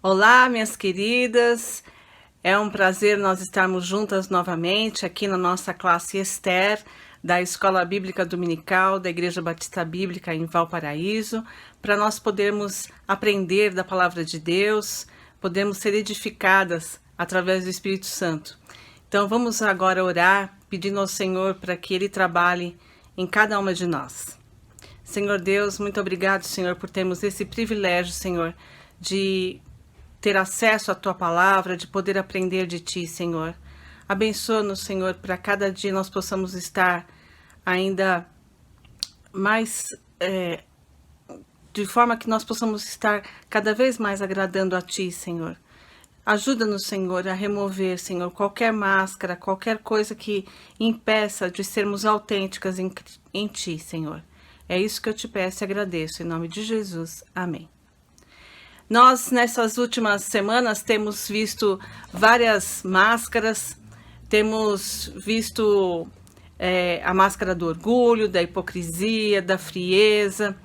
Olá, minhas queridas, é um prazer nós estarmos juntas novamente aqui na nossa classe Esther, da Escola Bíblica Dominical da Igreja Batista Bíblica em Valparaíso, para nós podermos aprender da Palavra de Deus, podermos ser edificadas através do Espírito Santo. Então vamos agora orar, pedindo ao Senhor para que Ele trabalhe em cada uma de nós. Senhor Deus, muito obrigado, Senhor, por termos esse privilégio, Senhor, de ter acesso à Tua Palavra, de poder aprender de Ti, Senhor. Abençoa-nos, Senhor, para cada dia nós possamos estar ainda mais, de forma que nós possamos estar cada vez mais agradando a Ti, Senhor. Ajuda-nos, Senhor, a remover, Senhor, qualquer máscara, qualquer coisa que impeça de sermos autênticas em Ti, Senhor. É isso que eu te peço e agradeço, em nome de Jesus. Amém. Nós, nessas últimas semanas, temos visto várias máscaras, temos visto a máscara do orgulho, da hipocrisia, da frieza,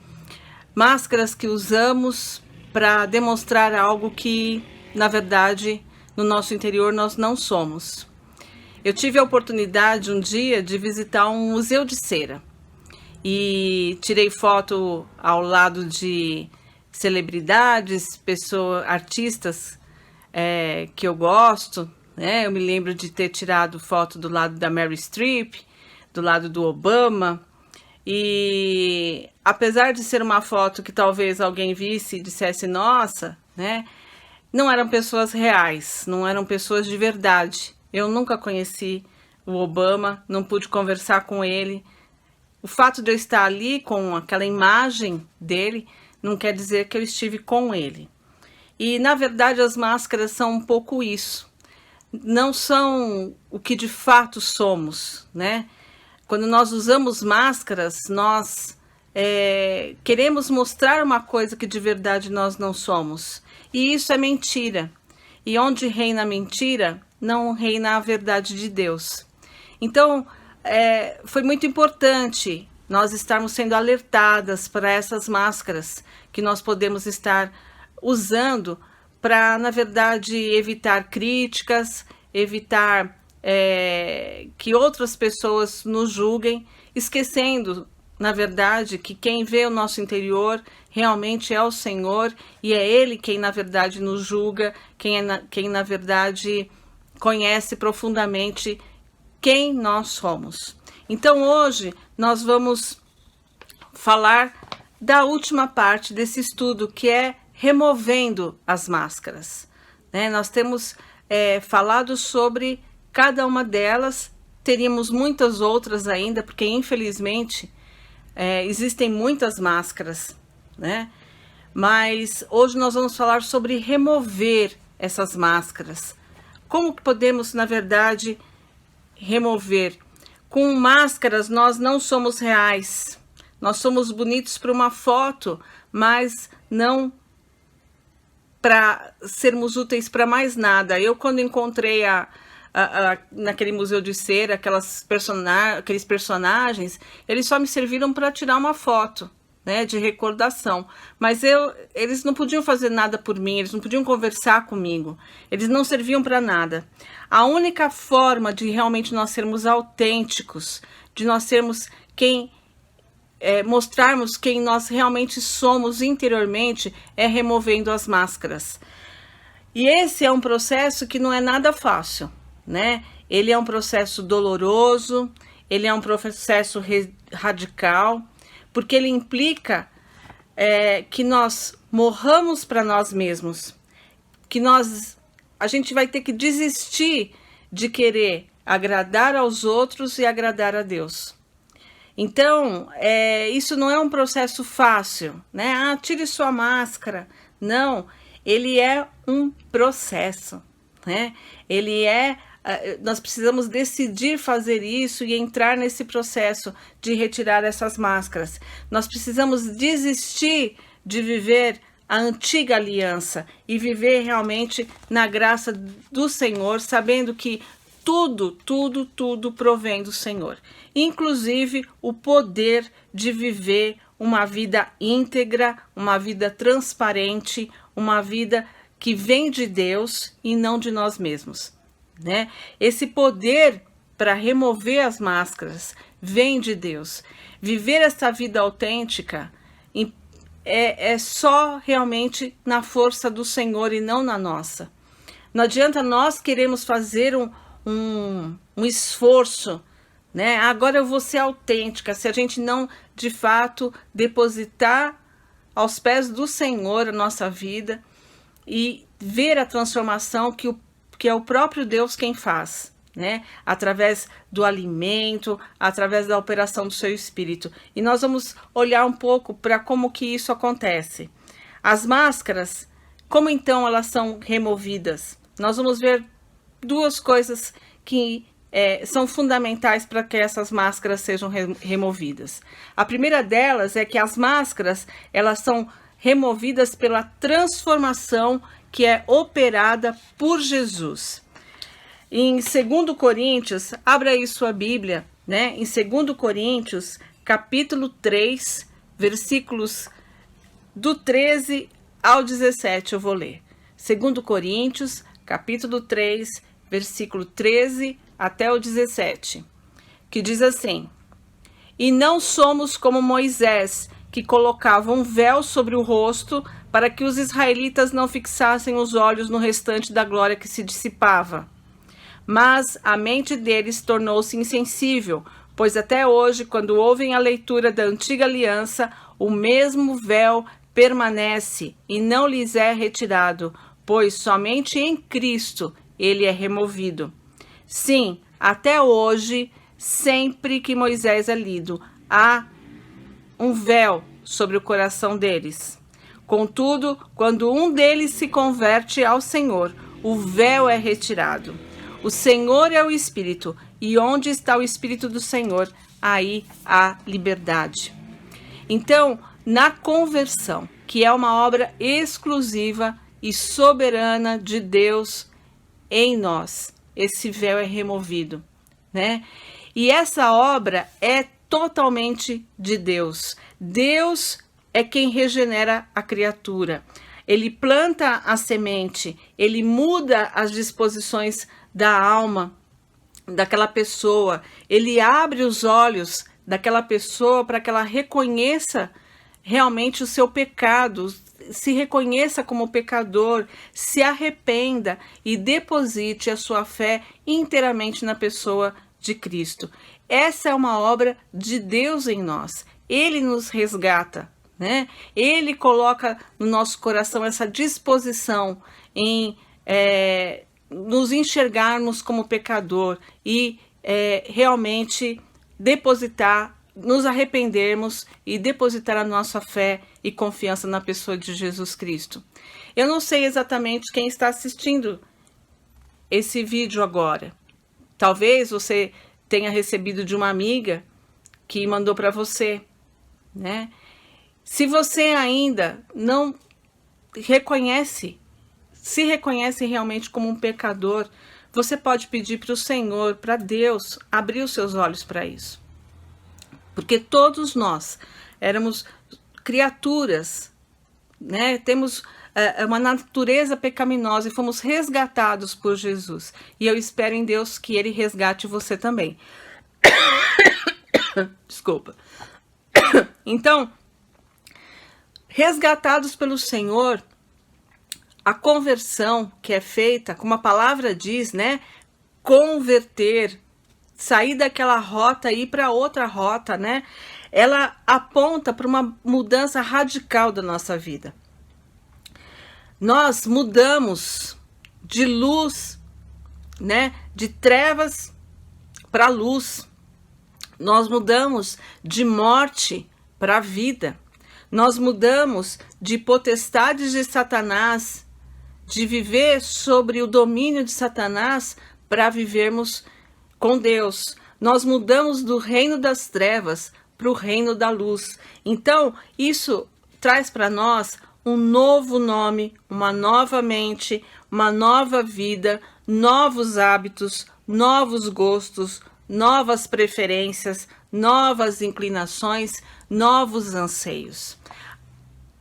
máscaras que usamos para demonstrar algo que, na verdade, no nosso interior nós não somos. Eu tive a oportunidade um dia de visitar um museu de cera e tirei foto ao lado de celebridades, pessoas, artistas que eu gosto, né? Eu me lembro de ter tirado foto do lado da Meryl Streep, do lado do Obama, e apesar de ser uma foto que talvez alguém visse e dissesse, nossa, né? Não eram pessoas reais, não eram pessoas de verdade. Eu nunca conheci o Obama, não pude conversar com ele. O fato de eu estar ali com aquela imagem dele não quer dizer que eu estive com ele. E, na verdade, as máscaras são um pouco isso. Não são o que de fato somos, né? Quando nós usamos máscaras, nós queremos mostrar uma coisa que de verdade nós não somos. E isso é mentira. E onde reina a mentira, não reina a verdade de Deus. Então, foi muito importante nós estarmos sendo alertadas para essas máscaras que nós podemos estar usando para, na verdade, evitar críticas, evitar que outras pessoas nos julguem, esquecendo, na verdade, que quem vê o nosso interior realmente é o Senhor e é Ele quem, na verdade, nos julga, quem na verdade, conhece profundamente quem nós somos. Então, hoje, nós vamos falar da última parte desse estudo, que é removendo as máscaras, né? Nós temos falado sobre cada uma delas, teríamos muitas outras ainda, porque, infelizmente, existem muitas máscaras, né? Mas hoje nós vamos falar sobre remover essas máscaras. Como que podemos, na verdade, remover? Com máscaras nós não somos reais. Nós somos bonitos para uma foto, mas não para sermos úteis para mais nada. Eu, quando encontrei naquele museu de cera, aqueles personagens, eles só me serviram para tirar uma foto, né, de recordação. Mas eles não podiam fazer nada por mim, eles não podiam conversar comigo, eles não serviam para nada. A única forma de realmente nós sermos autênticos, de nós sermos mostrarmos quem nós realmente somos interiormente, é removendo as máscaras. E esse é um processo que não é nada fácil, né? Ele é um processo doloroso, ele é um processo radical, porque ele implica que nós morramos para nós mesmos, que a gente vai ter que desistir de querer agradar aos outros e agradar a Deus. Então, isso não é um processo fácil, né? Ah, tire sua máscara. Não, ele é um processo, né? Nós precisamos decidir fazer isso e entrar nesse processo de retirar essas máscaras. Nós precisamos desistir de viver a antiga aliança e viver realmente na graça do Senhor, sabendo que tudo provém do Senhor, inclusive o poder de viver uma vida íntegra, uma vida transparente, uma vida que vem de Deus e não de nós mesmos, né? Esse poder para remover as máscaras vem de Deus. Viver essa vida autêntica é só realmente na força do Senhor e não na nossa. Não adianta nós queremos fazer um esforço, né? Agora eu vou ser autêntica, se a gente não, de fato, depositar aos pés do Senhor a nossa vida e ver a transformação que é o próprio Deus quem faz, né? Através do alimento, através da operação do seu Espírito. E nós vamos olhar um pouco para como que isso acontece. As máscaras, como então elas são removidas? Nós vamos ver duas coisas que são fundamentais para que essas máscaras sejam removidas. A primeira delas é que as máscaras, elas são removidas pela transformação que é operada por Jesus. Em 2 Coríntios, abra aí sua Bíblia, né? Em 2 Coríntios, capítulo 3, versículos do 13 ao 17, eu vou ler. 2 Coríntios, capítulo 3, versículo 13 até o 17, que diz assim: E não somos como Moisés, que colocava um véu sobre o rosto para que os israelitas não fixassem os olhos no restante da glória que se dissipava. Mas a mente deles tornou-se insensível, pois até hoje, quando ouvem a leitura da antiga aliança, o mesmo véu permanece e não lhes é retirado, pois somente em Cristo ele é removido. Sim, até hoje, sempre que Moisés é lido, há um véu sobre o coração deles. Contudo, quando um deles se converte ao Senhor, o véu é retirado. O Senhor é o Espírito, e onde está o Espírito do Senhor, aí há liberdade. Então, na conversão, que é uma obra exclusiva e soberana de Deus em nós, esse véu é removido, né? E essa obra é totalmente de Deus. Deus é quem regenera a criatura. Ele planta a semente, ele muda as disposições da alma daquela pessoa, ele abre os olhos daquela pessoa para que ela reconheça realmente o seu pecado, se reconheça como pecador, se arrependa e deposite a sua fé inteiramente na pessoa de Cristo. Essa é uma obra de Deus em nós. Ele nos resgata, né? Ele coloca no nosso coração essa disposição em nos enxergarmos como pecador e realmente depositar, nos arrependermos e depositar a nossa fé e confiança na pessoa de Jesus Cristo. Eu não sei exatamente quem está assistindo esse vídeo agora. Talvez você tenha recebido de uma amiga que mandou para você, né? Se você ainda não se reconhece realmente como um pecador, você pode pedir para o Senhor, para Deus, abrir os seus olhos para isso. Porque todos nós éramos criaturas, né? Temos uma natureza pecaminosa e fomos resgatados por Jesus. E eu espero em Deus que Ele resgate você também. Desculpa. Então, resgatados pelo Senhor, a conversão que é feita, como a palavra diz, né? Converter, sair daquela rota e ir para outra rota, né? Ela aponta para uma mudança radical da nossa vida. Nós mudamos de luz, né? De trevas para luz. Nós mudamos de morte para vida. Nós mudamos de potestades de Satanás, de viver sobre o domínio de Satanás, para vivermos com Deus. Nós mudamos do reino das trevas para o reino da luz. Então, isso traz para nós um novo nome, uma nova mente, uma nova vida, novos hábitos, novos gostos, novas preferências, novas inclinações, novos anseios.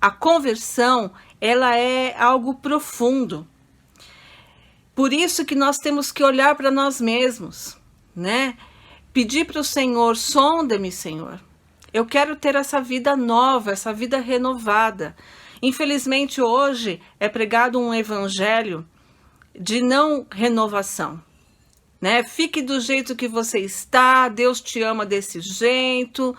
A conversão ela é algo profundo. Por isso que nós temos que olhar para nós mesmos, né? Pedir para o Senhor, sonda-me, Senhor. Eu quero ter essa vida nova, essa vida renovada. Infelizmente, hoje é pregado um evangelho de não renovação, né? Fique do jeito que você está, Deus te ama desse jeito,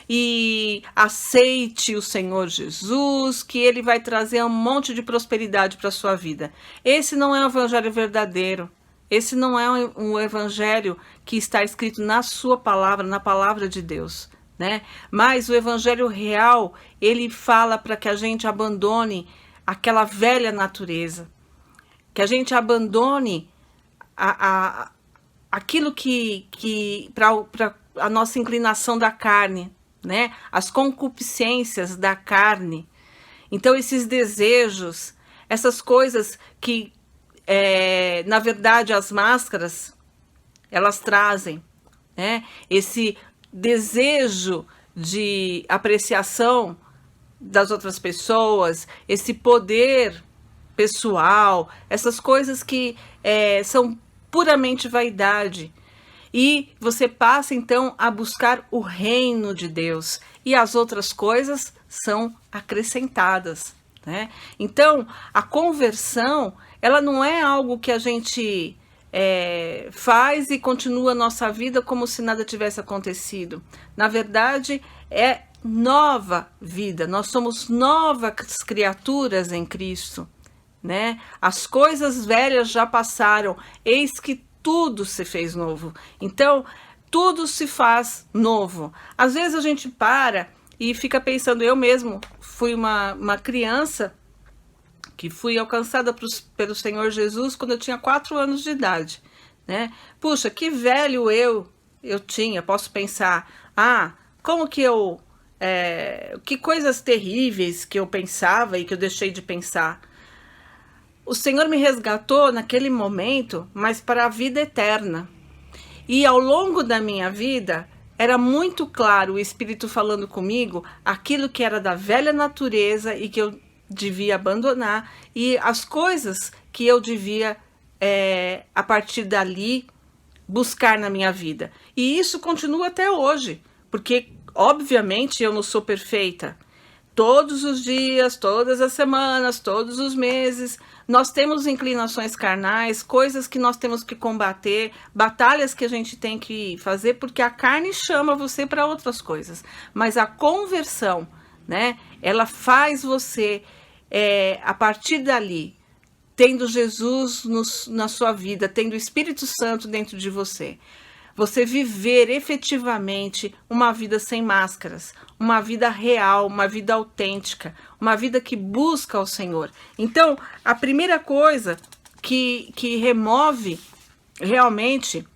e aceite o Senhor Jesus, que Ele vai trazer um monte de prosperidade para a sua vida. Esse não é o evangelho verdadeiro. Esse não é um evangelho que está escrito na sua palavra, na palavra de Deus, né? Mas o evangelho real, ele fala para que a gente abandone aquela velha natureza, que a gente abandone aquilo que para a nossa inclinação da carne, né? As concupiscências da carne. Então, esses desejos, essas coisas que, na verdade, as máscaras, elas trazem, né? Esse desejo de apreciação das outras pessoas, esse poder pessoal, essas coisas que são puramente vaidade. E você passa então a buscar o reino de Deus, e as outras coisas são acrescentadas, né? Então, a conversão, ela não é algo que a gente faz e continua a nossa vida como se nada tivesse acontecido. Na verdade, é nova vida, nós somos novas criaturas em Cristo, né? As coisas velhas já passaram, eis que tudo se fez novo. Então, tudo se faz novo. Às vezes a gente para e fica pensando, eu mesmo fui uma criança que fui alcançada pelo Senhor Jesus quando eu tinha 4 anos de idade, né? Puxa, que velho eu tinha, posso pensar, como que que coisas terríveis que eu pensava e que eu deixei de pensar. O Senhor me resgatou naquele momento, mas para a vida eterna. E ao longo da minha vida, era muito claro o Espírito falando comigo aquilo que era da velha natureza e que eu devia abandonar, e as coisas que eu devia, a partir dali, buscar na minha vida. E isso continua até hoje, porque, obviamente, eu não sou perfeita. Todos os dias, todas as semanas, todos os meses, nós temos inclinações carnais, coisas que nós temos que combater, batalhas que a gente tem que fazer, porque a carne chama você para outras coisas. Mas a conversão, né, ela faz você, a partir dali, tendo Jesus na sua vida, tendo o Espírito Santo dentro de você viver efetivamente uma vida sem máscaras, uma vida real, uma vida autêntica, uma vida que busca o Senhor. Então, a primeira coisa que remove realmente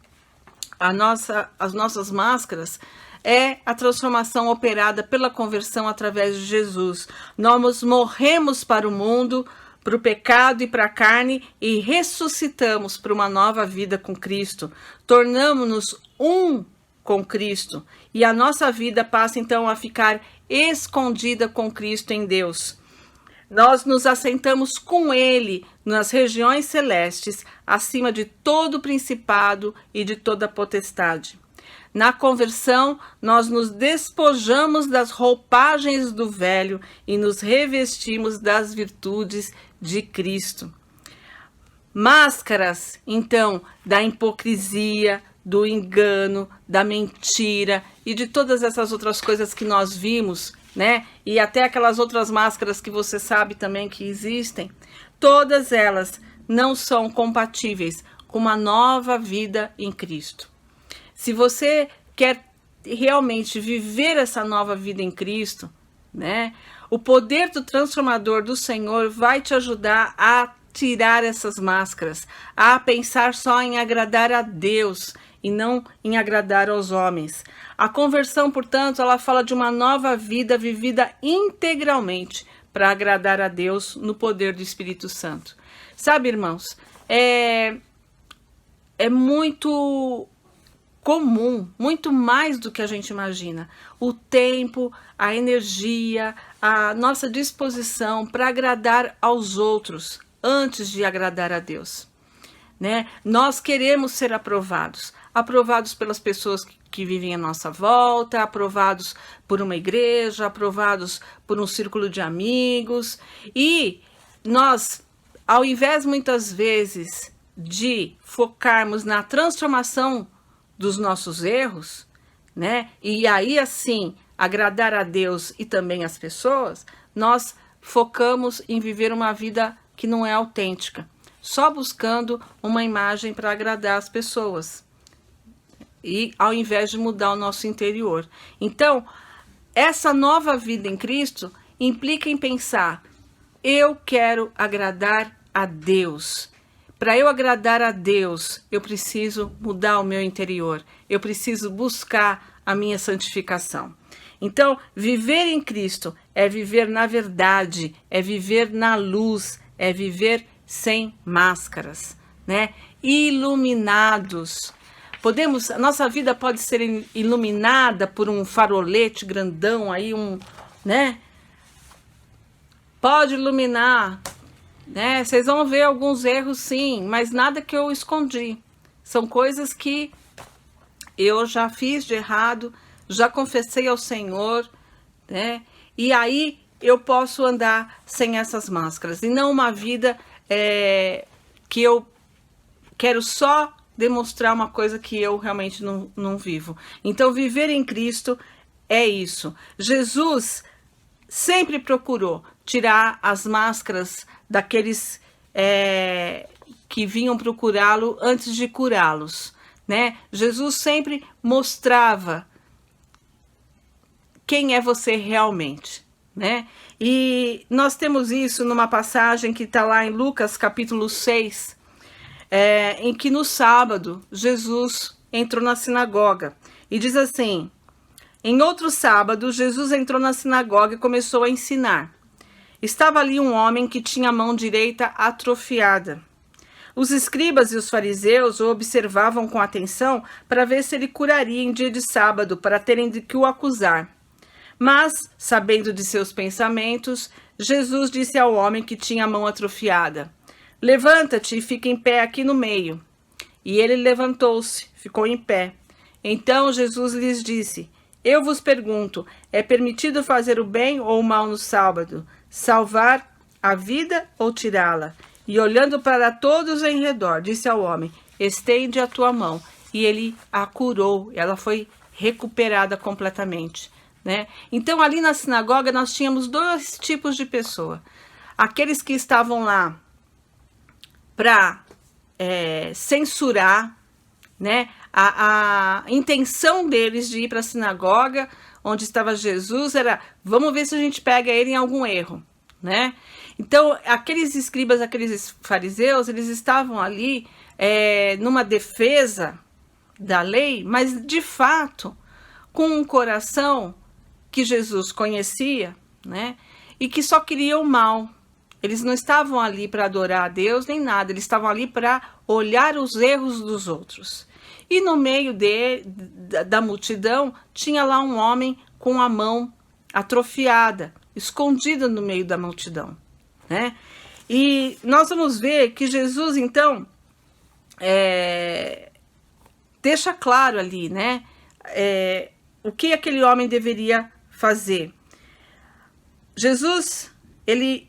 as nossas máscaras é a transformação operada pela conversão através de Jesus. Nós morremos para o mundo, para o pecado e para a carne, e ressuscitamos para uma nova vida com Cristo. Tornamos-nos um com Cristo, e a nossa vida passa então a ficar escondida com Cristo em Deus. Nós nos assentamos com Ele nas regiões celestes, acima de todo principado e de toda potestade. Na conversão, nós nos despojamos das roupagens do velho e nos revestimos das virtudes de Cristo. Máscaras, então, da hipocrisia, do engano, da mentira e de todas essas outras coisas que nós vimos, né? E até aquelas outras máscaras que você sabe também que existem, todas elas não são compatíveis com uma nova vida em Cristo. Se você quer realmente viver essa nova vida em Cristo, né? O poder do transformador do Senhor vai te ajudar a tirar essas máscaras, a pensar só em agradar a Deus e não em agradar aos homens. A conversão, portanto, ela fala de uma nova vida vivida integralmente para agradar a Deus no poder do Espírito Santo. Sabe, irmãos, é muito comum, muito mais do que a gente imagina. O tempo, a energia, a nossa disposição para agradar aos outros antes de agradar a Deus, né? Nós queremos ser aprovados pelas pessoas que vivem à nossa volta, aprovados por uma igreja, aprovados por um círculo de amigos, e nós, ao invés muitas vezes de focarmos na transformação dos nossos erros, né, e aí assim agradar a Deus e também as pessoas, nós focamos em viver uma vida que não é autêntica, só buscando uma imagem para agradar as pessoas, e ao invés de mudar o nosso interior. Então, essa nova vida em Cristo implica em pensar: eu quero agradar a Deus. Para eu agradar a Deus, eu preciso mudar o meu interior, eu preciso buscar a minha santificação. Então, viver em Cristo é viver na verdade, é viver na luz, é viver sem máscaras, né? Iluminados. A nossa vida pode ser iluminada por um farolete grandão aí, né? Pode iluminar, né? Vocês vão ver alguns erros, sim, mas nada que eu escondi. São coisas que eu já fiz de errado, já confessei ao Senhor, né? E aí eu posso andar sem essas máscaras, e não uma vida que eu quero só demonstrar uma coisa que eu realmente não vivo. Então, viver em Cristo é isso. Jesus sempre procurou tirar as máscaras daqueles que vinham procurá-lo antes de curá-los, né? Jesus sempre mostrava quem é você realmente, né? E nós temos isso numa passagem que está lá em Lucas capítulo 6, em que no sábado Jesus entrou na sinagoga e diz assim: em outro sábado Jesus entrou na sinagoga e começou a ensinar. Estava ali um homem que tinha a mão direita atrofiada. Os escribas e os fariseus o observavam com atenção para ver se ele curaria em dia de sábado, para terem de que o acusar. Mas, sabendo de seus pensamentos, Jesus disse ao homem que tinha a mão atrofiada: levanta-te e fica em pé aqui no meio. E ele levantou-se, ficou em pé. Então Jesus lhes disse: eu vos pergunto, é permitido fazer o bem ou o mal no sábado? Salvar a vida ou tirá-la? E olhando para todos em redor, disse ao homem: estende a tua mão. E ele a curou, ela foi recuperada completamente, né? Então ali na sinagoga nós tínhamos dois tipos de pessoa: aqueles que estavam lá para censurar, né? A intenção deles de ir para a sinagoga onde estava Jesus era: vamos ver se a gente pega ele em algum erro, né? Então aqueles escribas, aqueles fariseus, eles estavam ali numa defesa da lei, mas de fato com um coração que Jesus conhecia, né? E que só queria o mal. Eles não estavam ali para adorar a Deus nem nada, eles estavam ali para olhar os erros dos outros. E no meio da multidão tinha lá um homem com a mão atrofiada, escondido no meio da multidão, né? E nós vamos ver que Jesus então deixa claro ali, né? O que aquele homem deveria fazer. Jesus, ele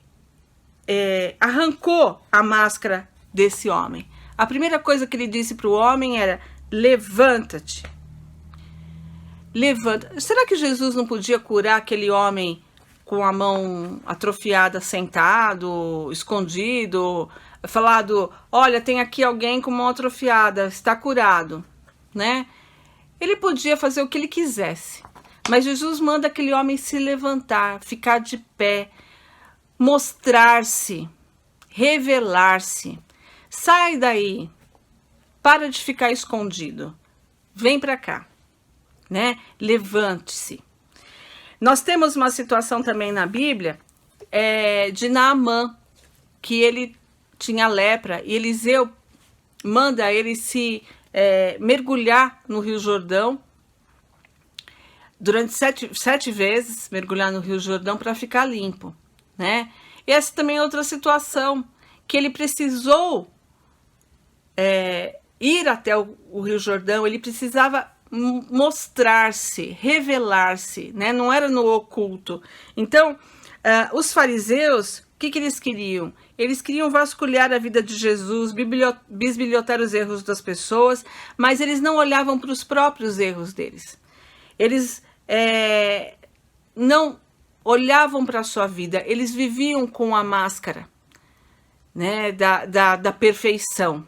arrancou a máscara desse homem. A primeira coisa que ele disse para o homem era: levanta-te. Levanta. Será que Jesus não podia curar aquele homem com a mão atrofiada, sentado, escondido, falado: olha, tem aqui alguém com mão atrofiada, está curado, né? Ele podia fazer o que ele quisesse, mas Jesus manda aquele homem se levantar, ficar de pé, mostrar-se, revelar-se. Sai daí, para de ficar escondido, vem para cá, né? Levante-se. Nós temos uma situação também na Bíblia de Naamã, que ele tinha lepra e Eliseu manda ele se mergulhar no Rio Jordão, durante 7 vezes, mergulhar no Rio Jordão para ficar limpo, né? E essa também é outra situação, que ele precisou ir até o Rio Jordão, ele precisava mostrar-se, revelar-se, né? Não era no oculto. Então, os fariseus, o que eles queriam? Eles queriam vasculhar a vida de Jesus, bisbilhotar os erros das pessoas, mas eles não olhavam para os próprios erros deles. Eles não olhavam para a sua vida, eles viviam com a máscara, né, da perfeição.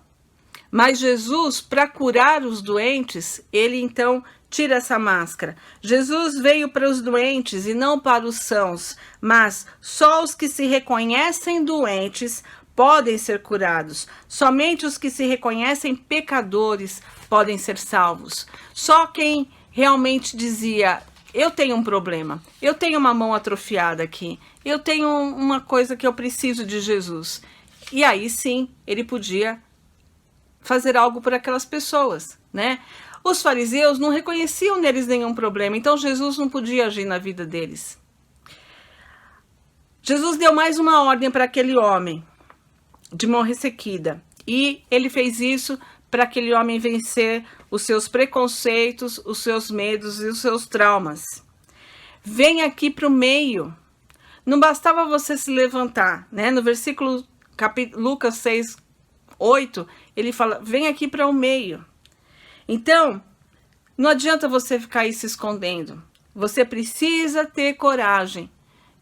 Mas Jesus, para curar os doentes, ele então tira essa máscara. Jesus veio para os doentes e não para os sãos, mas só os que se reconhecem doentes podem ser curados. Somente os que se reconhecem pecadores podem ser salvos. Só quem realmente dizia: eu tenho um problema, eu tenho uma mão atrofiada aqui, eu tenho uma coisa que eu preciso de Jesus. E aí sim, ele podia fazer algo por aquelas pessoas, né? Os fariseus não reconheciam neles nenhum problema, então Jesus não podia agir na vida deles. Jesus deu mais uma ordem para aquele homem, de mão ressequida, e ele fez isso para aquele homem vencer os seus preconceitos, os seus medos e os seus traumas. Vem aqui para o meio. Não bastava você se levantar, né? No versículo Lucas 6:8, ele fala: vem aqui para o meio. Então, não adianta você ficar aí se escondendo. Você precisa ter coragem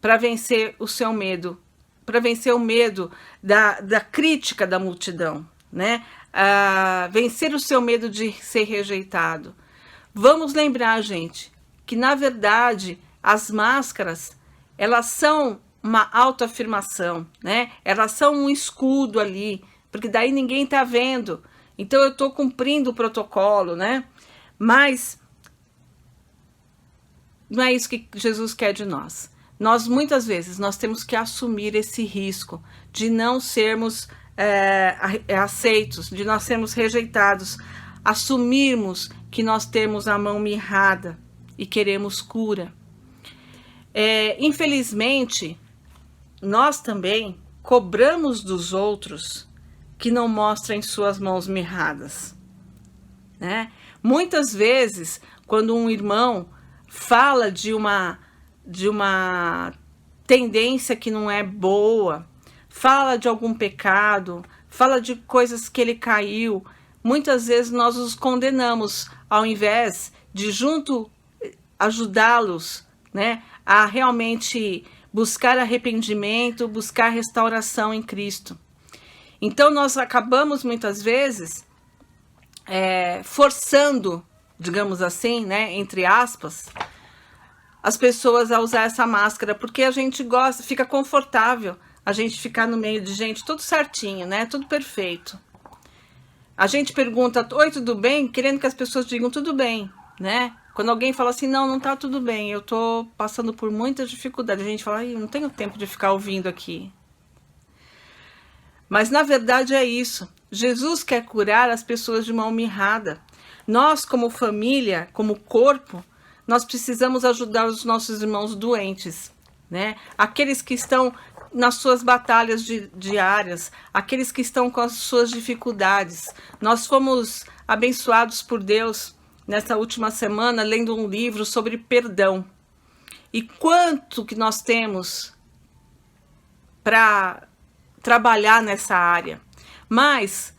para vencer o seu medo, para vencer o medo da crítica da multidão, né? Vencer o seu medo de ser rejeitado. Vamos lembrar, gente, que na verdade as máscaras, elas são uma autoafirmação, né? Elas são um escudo ali, porque daí ninguém tá vendo. Então eu tô cumprindo o protocolo, né? Mas não é isso que Jesus quer de nós. Nós, muitas vezes, nós temos que assumir esse risco de não sermos aceitos, de nós sermos rejeitados, assumirmos que nós temos a mão mirrada e queremos cura. Infelizmente, nós também cobramos dos outros que não mostrem suas mãos mirradas, né? Muitas vezes, quando um irmão fala de uma tendência que não é boa, fala de algum pecado, fala de coisas que ele caiu, muitas vezes nós os condenamos, ao invés de junto ajudá-los, né, a realmente buscar arrependimento, buscar restauração em Cristo. Então nós acabamos muitas vezes forçando, digamos assim, né, entre aspas, as pessoas a usar essa máscara, porque a gente gosta, fica confortável a gente ficar no meio de gente tudo certinho, né, tudo perfeito. A gente pergunta: oi, tudo bem? Querendo que as pessoas digam tudo bem, né? Quando alguém fala assim: não tá tudo bem, eu tô passando por muita dificuldade, a gente fala: não tenho tempo de ficar ouvindo aqui. Mas na verdade é isso. Jesus quer curar as pessoas de mão mirrada. Nós, como família, como corpo, nós precisamos ajudar os nossos irmãos doentes, né? Aqueles que estão nas suas batalhas diárias, aqueles que estão com as suas dificuldades. Nós fomos abençoados por Deus nessa última semana lendo um livro sobre perdão. E quanto que nós temos para trabalhar nessa área. Mas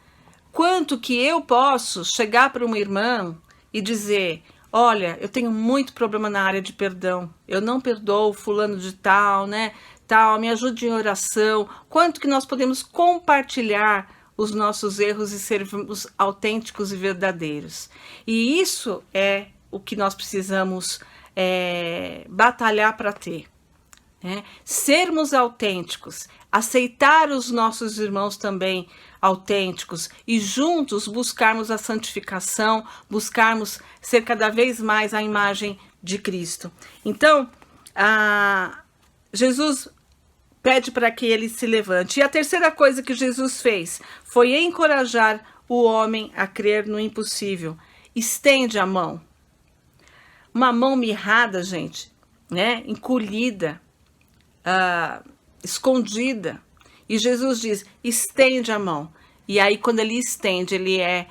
quanto que eu posso chegar para uma irmã e dizer: olha, eu tenho muito problema na área de perdão, eu não perdoo fulano de tal, né, tal, me ajude em oração. Quanto que nós podemos compartilhar os nossos erros e sermos autênticos e verdadeiros. E isso é o que nós precisamos batalhar para ter. Sermos autênticos, aceitar os nossos irmãos também autênticos e juntos buscarmos a santificação, buscarmos ser cada vez mais a imagem de Cristo. Então, Jesus pede para que ele se levante. E a terceira coisa que Jesus fez foi encorajar o homem a crer no impossível. Estende a mão. Uma mão mirrada, gente, né? Encolhida, escondida. E Jesus diz, estende a mão. E aí, quando ele estende, ele é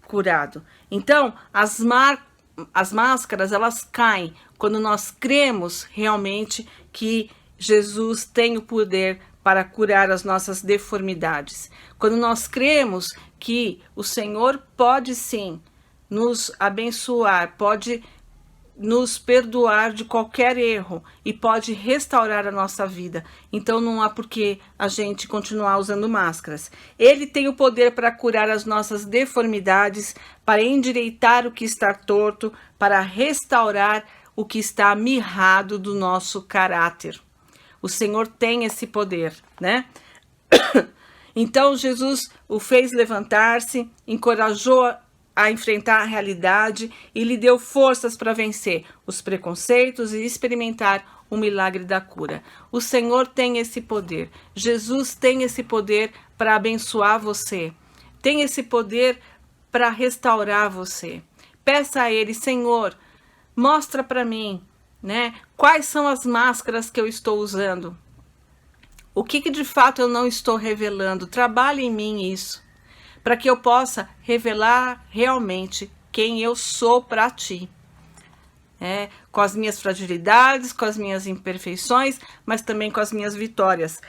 curado. Então, as máscaras, elas caem quando nós cremos realmente que Jesus tem o poder para curar as nossas deformidades. Quando nós cremos que o Senhor pode sim nos abençoar, pode nos perdoar de qualquer erro e pode restaurar a nossa vida. Então não há por que a gente continuar usando máscaras. Ele tem o poder para curar as nossas deformidades, para endireitar o que está torto, para restaurar o que está mirrado do nosso caráter. O Senhor tem esse poder, né? Então Jesus o fez levantar-se, encorajou a enfrentar a realidade e lhe deu forças para vencer os preconceitos e experimentar o milagre da cura. O Senhor tem esse poder. Jesus tem esse poder para abençoar você. Tem esse poder para restaurar você. Peça a Ele, Senhor, mostra para mim, né? Quais são as máscaras que eu estou usando? O que de fato eu não estou revelando? Trabalhe em mim isso, para que eu possa revelar realmente quem eu sou para ti. Com as minhas fragilidades, com as minhas imperfeições, mas também com as minhas vitórias.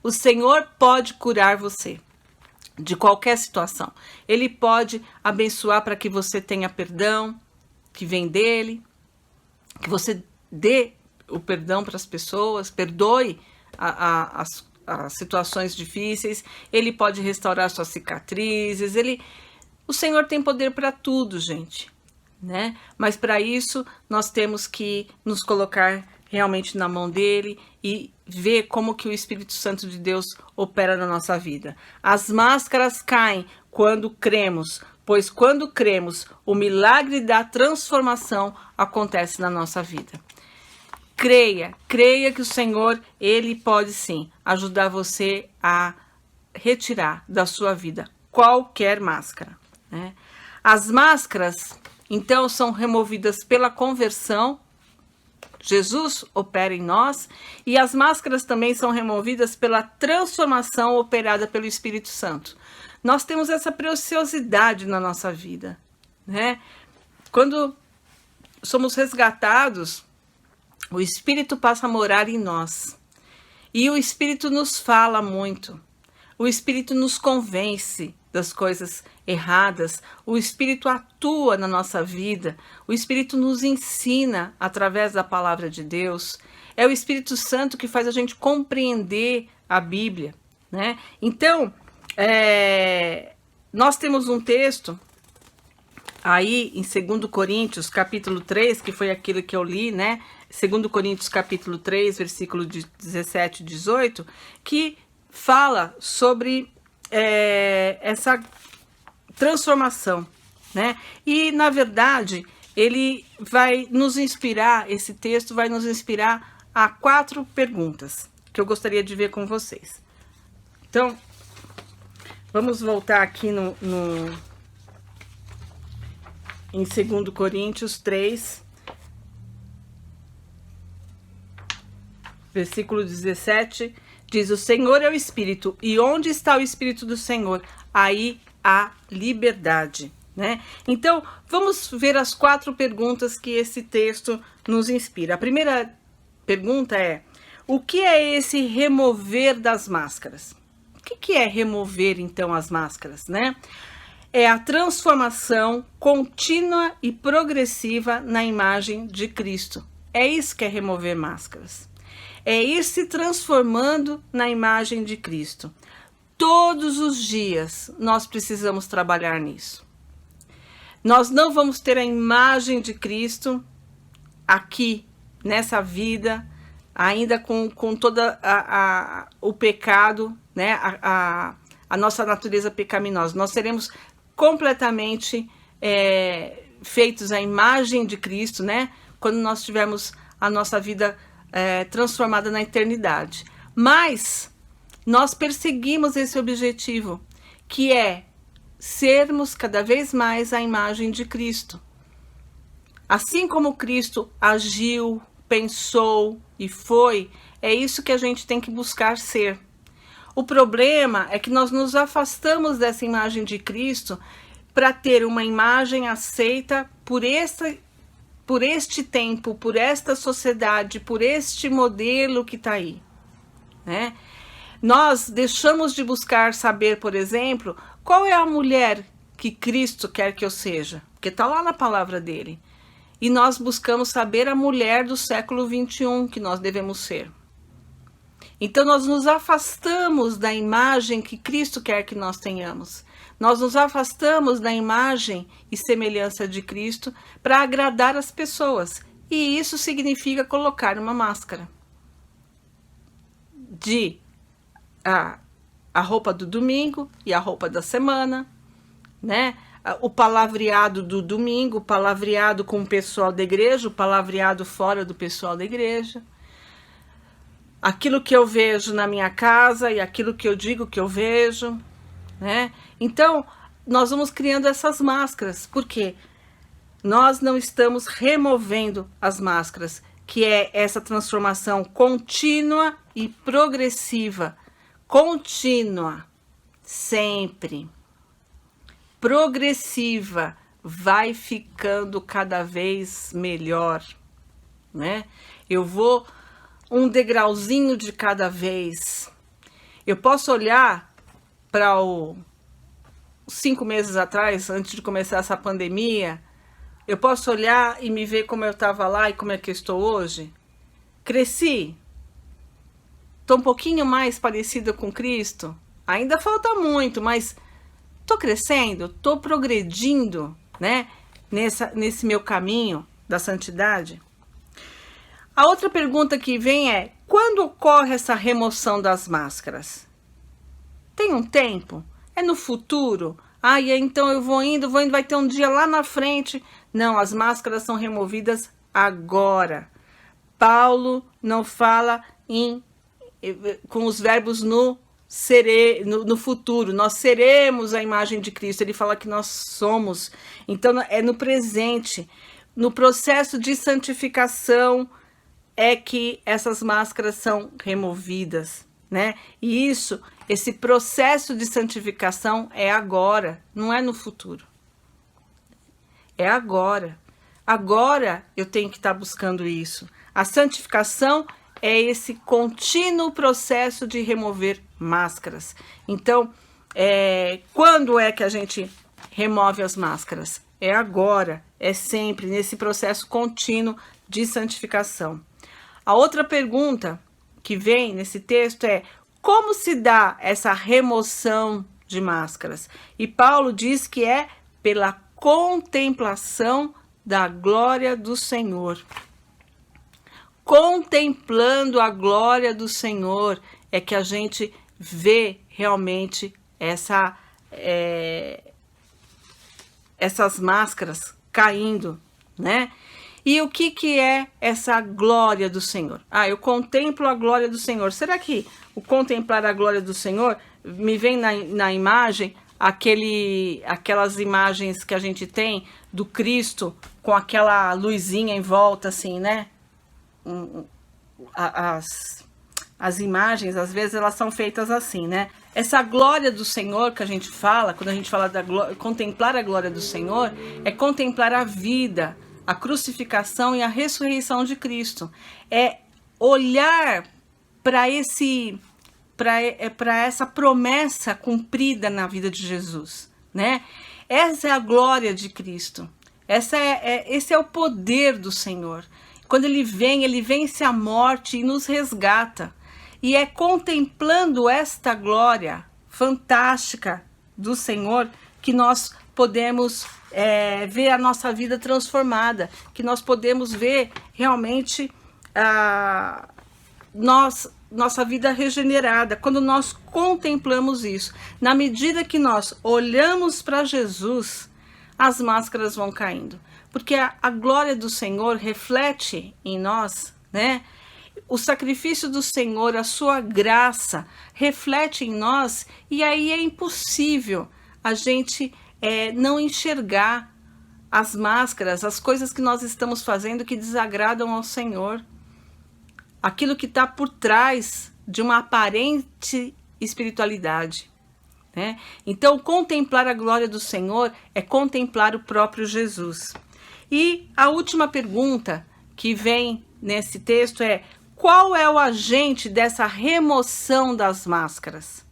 O Senhor pode curar você de qualquer situação. Ele pode abençoar para que você tenha perdão, que vem dele, que você dê o perdão para as pessoas, perdoe as situações difíceis. Ele pode restaurar suas cicatrizes. O Senhor tem poder para tudo, gente, né? Mas para isso nós temos que nos colocar realmente na mão dele e ver como que o Espírito Santo de Deus opera na nossa vida. As máscaras caem quando cremos, pois quando cremos, o milagre da transformação acontece na nossa vida. Creia que o Senhor, Ele pode sim ajudar você a retirar da sua vida qualquer máscara, né? As máscaras, então, são removidas pela conversão. Jesus opera em nós, e as máscaras também são removidas pela transformação operada pelo Espírito Santo. Nós temos essa preciosidade na nossa vida, né? Quando somos resgatados, o Espírito passa a morar em nós. E o Espírito nos fala muito. O Espírito nos convence das coisas erradas. O Espírito atua na nossa vida. O Espírito nos ensina através da palavra de Deus. É o Espírito Santo que faz a gente compreender a Bíblia, né? Então, nós temos um texto aí em 2 Coríntios, capítulo 3, que foi aquilo que eu li, né? 2 Coríntios, capítulo 3, versículo 17 e 18, que fala sobre essa transformação, né? E, na verdade, ele vai nos inspirar, esse texto vai nos inspirar a 4 perguntas que eu gostaria de ver com vocês. Então, vamos voltar aqui em 2 Coríntios 3, versículo 17, diz: o Senhor é o Espírito, e onde está o Espírito do Senhor, aí há liberdade, né? Então, vamos ver as 4 perguntas que esse texto nos inspira. A primeira pergunta é: o que é esse remover das máscaras? O que é remover, então, as máscaras, né? É a transformação contínua e progressiva na imagem de Cristo. É isso que é remover máscaras. É ir se transformando na imagem de Cristo. Todos os dias nós precisamos trabalhar nisso. Nós não vamos ter a imagem de Cristo aqui, nessa vida, ainda com todo o pecado, né? A nossa natureza pecaminosa. Nós seremos completamente feitos à imagem de Cristo, né? Quando nós tivermos a nossa vida transformada na eternidade. Mas nós perseguimos esse objetivo, que é sermos cada vez mais a imagem de Cristo. Assim como Cristo agiu, pensou e foi, é isso que a gente tem que buscar ser. O problema é que nós nos afastamos dessa imagem de Cristo para ter uma imagem aceita por este tempo, por esta sociedade, por este modelo que está aí, né? Nós deixamos de buscar saber, por exemplo, qual é a mulher que Cristo quer que eu seja, porque está lá na palavra dele. E nós buscamos saber a mulher do século 21 que nós devemos ser. Então nós nos afastamos da imagem que Cristo quer que nós tenhamos. Nós nos afastamos da imagem e semelhança de Cristo para agradar as pessoas. E isso significa colocar uma máscara. A roupa do domingo e a roupa da semana, né? O palavreado do domingo, o palavreado com o pessoal da igreja, o palavreado fora do pessoal da igreja. Aquilo que eu vejo na minha casa e aquilo que eu digo que eu vejo, né? Então, nós vamos criando essas máscaras, porque nós não estamos removendo as máscaras, que é essa transformação contínua e progressiva. Contínua, sempre. Progressiva, vai ficando cada vez melhor, né? Eu vou um degrauzinho de cada vez. Eu posso olhar para 5 meses atrás, antes de começar essa pandemia, eu posso olhar e me ver como eu estava lá e como é que eu estou hoje. Cresci. Estou um pouquinho mais parecida com Cristo. Ainda falta muito, mas estou crescendo, estou progredindo, né? Nesse meu caminho da santidade. A outra pergunta que vem é: quando ocorre essa remoção das máscaras? Tem um tempo? É no futuro? E então eu vou indo, vai ter um dia lá na frente. Não, as máscaras são removidas agora. Paulo não fala com os verbos no futuro. Nós seremos a imagem de Cristo. Ele fala que nós somos. Então é no presente. No processo de santificação é que essas máscaras são removidas, né? E esse processo de santificação é agora, não é no futuro. É agora. Agora eu tenho que estar buscando isso. A santificação é esse contínuo processo de remover máscaras. Então, quando é que a gente remove as máscaras? É agora, é sempre nesse processo contínuo de santificação. A outra pergunta que vem nesse texto é: como se dá essa remoção de máscaras? E Paulo diz que é pela contemplação da glória do Senhor. Contemplando a glória do Senhor é que a gente vê realmente essas máscaras caindo, né? E o que é essa glória do Senhor? Eu contemplo a glória do Senhor. Será que o contemplar a glória do Senhor me vem na imagem aquelas imagens que a gente tem do Cristo com aquela luzinha em volta, assim, né? As imagens, às vezes, elas são feitas assim, né? Essa glória do Senhor que a gente fala, quando a gente fala contemplar a glória do Senhor, é contemplar a vida, a crucificação e a ressurreição de Cristo. É olhar para essa promessa cumprida na vida de Jesus, né? Essa é a glória de Cristo. Esse é o poder do Senhor. Quando ele vence a morte e nos resgata. E é contemplando esta glória fantástica do Senhor que nós podemos ver a nossa vida transformada, que nós podemos ver realmente nossa vida regenerada, quando nós contemplamos isso. Na medida que nós olhamos para Jesus, as máscaras vão caindo, porque a glória do Senhor reflete em nós, né, o sacrifício do Senhor, a sua graça, reflete em nós, e aí é impossível a gente não enxergar as máscaras, as coisas que nós estamos fazendo que desagradam ao Senhor. Aquilo que está por trás de uma aparente espiritualidade, né? Então, contemplar a glória do Senhor é contemplar o próprio Jesus. E a última pergunta que vem nesse texto é: qual é o agente dessa remoção das máscaras?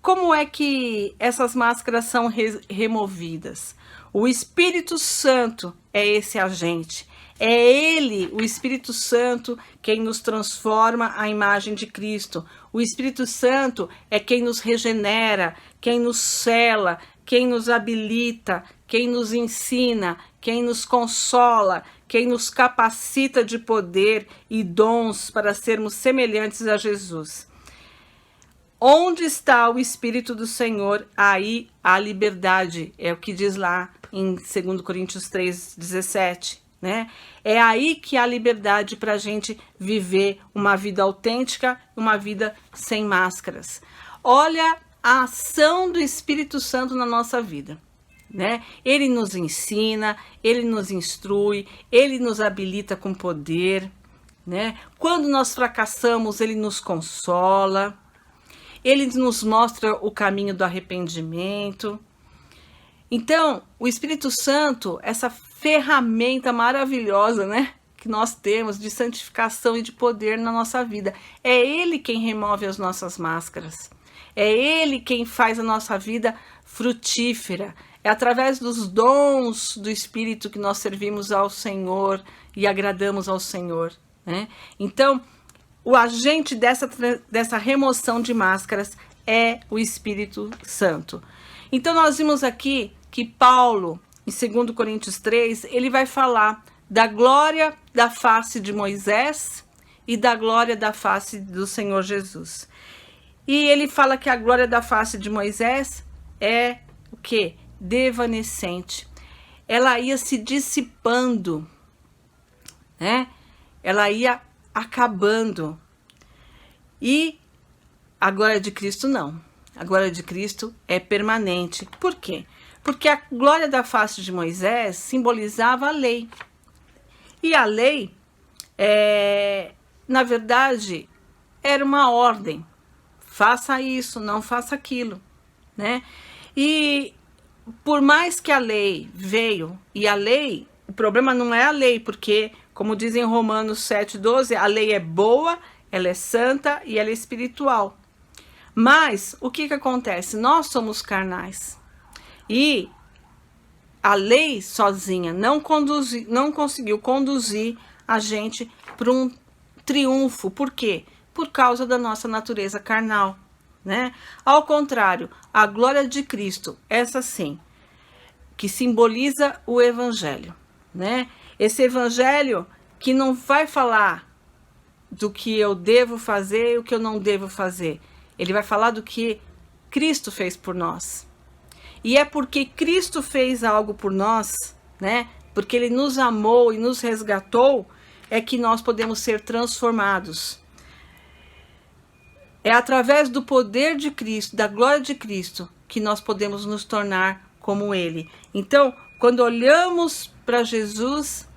Como é que essas máscaras são removidas? O Espírito Santo é esse agente. É Ele, o Espírito Santo, quem nos transforma à imagem de Cristo. O Espírito Santo é quem nos regenera, quem nos sela, quem nos habilita, quem nos ensina, quem nos consola, quem nos capacita de poder e dons para sermos semelhantes a Jesus. Onde está o Espírito do Senhor, aí há liberdade, é o que diz lá em 2 Coríntios 3,17. Né? É aí que há liberdade para a gente viver uma vida autêntica, uma vida sem máscaras. Olha a ação do Espírito Santo na nossa vida, né? Ele nos ensina, ele nos instrui, ele nos habilita com poder, né? Quando nós fracassamos, ele nos consola, ele nos mostra o caminho do arrependimento. Então, o Espírito Santo, essa ferramenta maravilhosa, né, que nós temos de santificação e de poder na nossa vida, é Ele quem remove as nossas máscaras. É Ele quem faz a nossa vida frutífera. É através dos dons do Espírito que nós servimos ao Senhor e agradamos ao Senhor, né? Então, o agente dessa remoção de máscaras é o Espírito Santo. Então, nós vimos aqui que Paulo, em 2 Coríntios 3, ele vai falar da glória da face de Moisés e da glória da face do Senhor Jesus. E ele fala que a glória da face de Moisés é o quê? Devanecente. Ela ia se dissipando, né? Ela ia acabando. E a glória de Cristo não. A glória de Cristo é permanente. Por quê? Porque a glória da face de Moisés simbolizava a lei. E a lei, na verdade, era uma ordem. Faça isso, não faça aquilo, né? E por mais que a lei veio, e a lei, o problema não é a lei, porque, como dizem em Romanos 7,12, a lei é boa, ela é santa e ela é espiritual. Mas, o que acontece? Nós somos carnais. E a lei sozinha não conseguiu conduzir a gente para um triunfo. Por quê? Por causa da nossa natureza carnal, né? Ao contrário, a glória de Cristo, essa sim, que simboliza o Evangelho, né? Esse Evangelho que não vai falar do que eu devo fazer e o que eu não devo fazer. Ele vai falar do que Cristo fez por nós. E é porque Cristo fez algo por nós, né? Porque Ele nos amou e nos resgatou, é que nós podemos ser transformados. É através do poder de Cristo, da glória de Cristo, que nós podemos nos tornar como Ele. Então, quando olhamos para Jesus,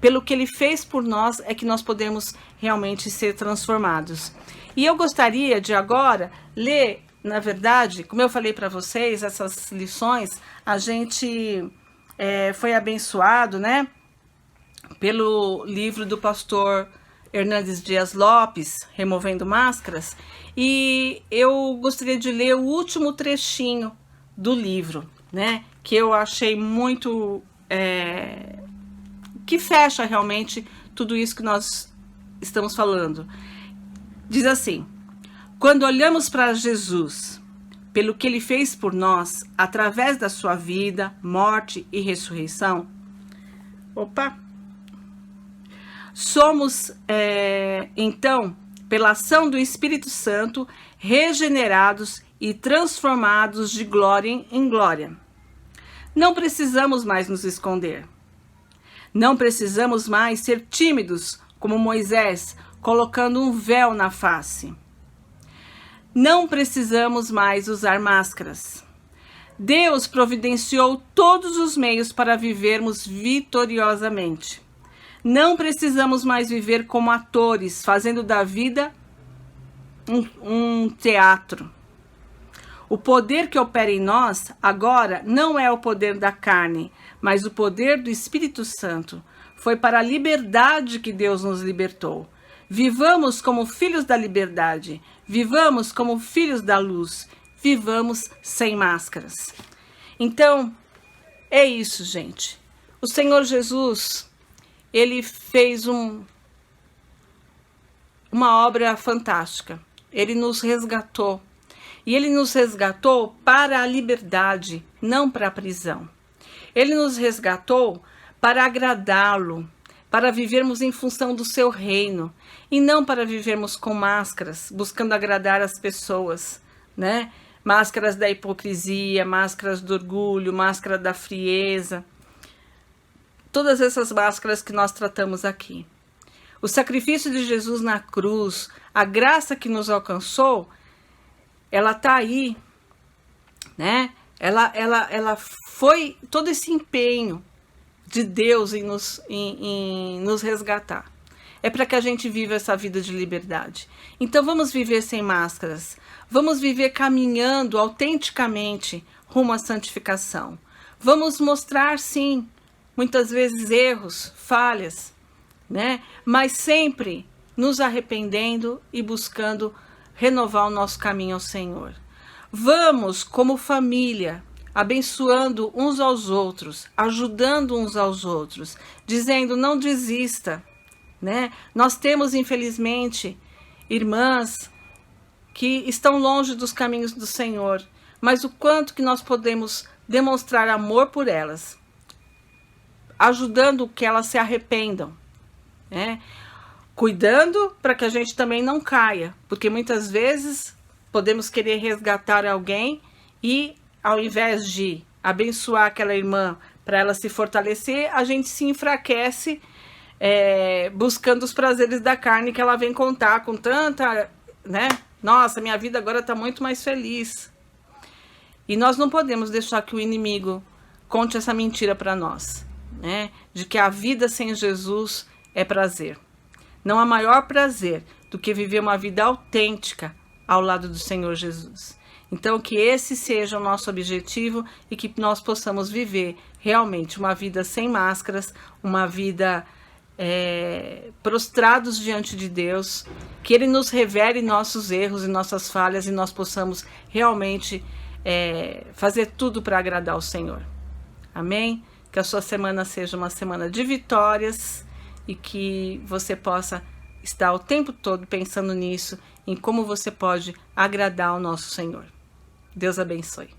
pelo que Ele fez por nós, é que nós podemos realmente ser transformados. E eu gostaria de agora ler, na verdade, como eu falei para vocês, essas lições, a gente foi abençoado, né, pelo livro do pastor Hernandes Dias Lopes, Removendo Máscaras, e eu gostaria de ler o último trechinho do livro, né, que eu achei muito, que fecha realmente tudo isso que nós estamos falando. Diz assim: quando olhamos para Jesus, pelo que Ele fez por nós, através da sua vida, morte e ressurreição, somos, então, pela ação do Espírito Santo, regenerados e transformados de glória em glória. Não precisamos mais nos esconder. Não precisamos mais ser tímidos como Moisés, colocando um véu na face. Não precisamos mais usar máscaras. Deus providenciou todos os meios para vivermos vitoriosamente. Não precisamos mais viver como atores, fazendo da vida um teatro. O poder que opera em nós agora não é o poder da carne, mas o poder do Espírito Santo. Foi para a liberdade que Deus nos libertou. Vivamos como filhos da liberdade. Vivamos como filhos da luz. Vivamos sem máscaras. Então, é isso, gente. O Senhor Jesus, ele fez uma obra fantástica. Ele nos resgatou. E ele nos resgatou para a liberdade, não para a prisão. Ele nos resgatou para agradá-lo, para vivermos em função do seu reino, e não para vivermos com máscaras, buscando agradar as pessoas, né? Máscaras da hipocrisia, máscaras do orgulho, máscara da frieza. Todas essas máscaras que nós tratamos aqui. O sacrifício de Jesus na cruz, a graça que nos alcançou, ela está aí, né? Ela foi todo esse empenho de Deus em nos resgatar. É para que a gente viva essa vida de liberdade. Então vamos viver sem máscaras. Vamos viver caminhando autenticamente rumo à santificação. Vamos mostrar, sim, muitas vezes erros, falhas, né? Mas sempre nos arrependendo e buscando renovar o nosso caminho ao Senhor. Vamos, como família, abençoando uns aos outros, ajudando uns aos outros, dizendo não desista, né? Nós temos, infelizmente, irmãs que estão longe dos caminhos do Senhor, mas o quanto que nós podemos demonstrar amor por elas, ajudando que elas se arrependam, né? Cuidando para que a gente também não caia, porque muitas vezes podemos querer resgatar alguém e, ao invés de abençoar aquela irmã para ela se fortalecer, a gente se enfraquece buscando os prazeres da carne que ela vem contar com tanta, né? Nossa, minha vida agora está muito mais feliz. E nós não podemos deixar que o inimigo conte essa mentira para nós, né? De que a vida sem Jesus é prazer. Não há maior prazer do que viver uma vida autêntica ao lado do Senhor Jesus. Então, que esse seja o nosso objetivo e que nós possamos viver realmente uma vida sem máscaras, uma vida prostrados diante de Deus, que Ele nos revele nossos erros e nossas falhas e nós possamos realmente fazer tudo para agradar o Senhor. Amém? Que a sua semana seja uma semana de vitórias e que você possa estar o tempo todo pensando nisso, em como você pode agradar ao nosso Senhor. Deus abençoe.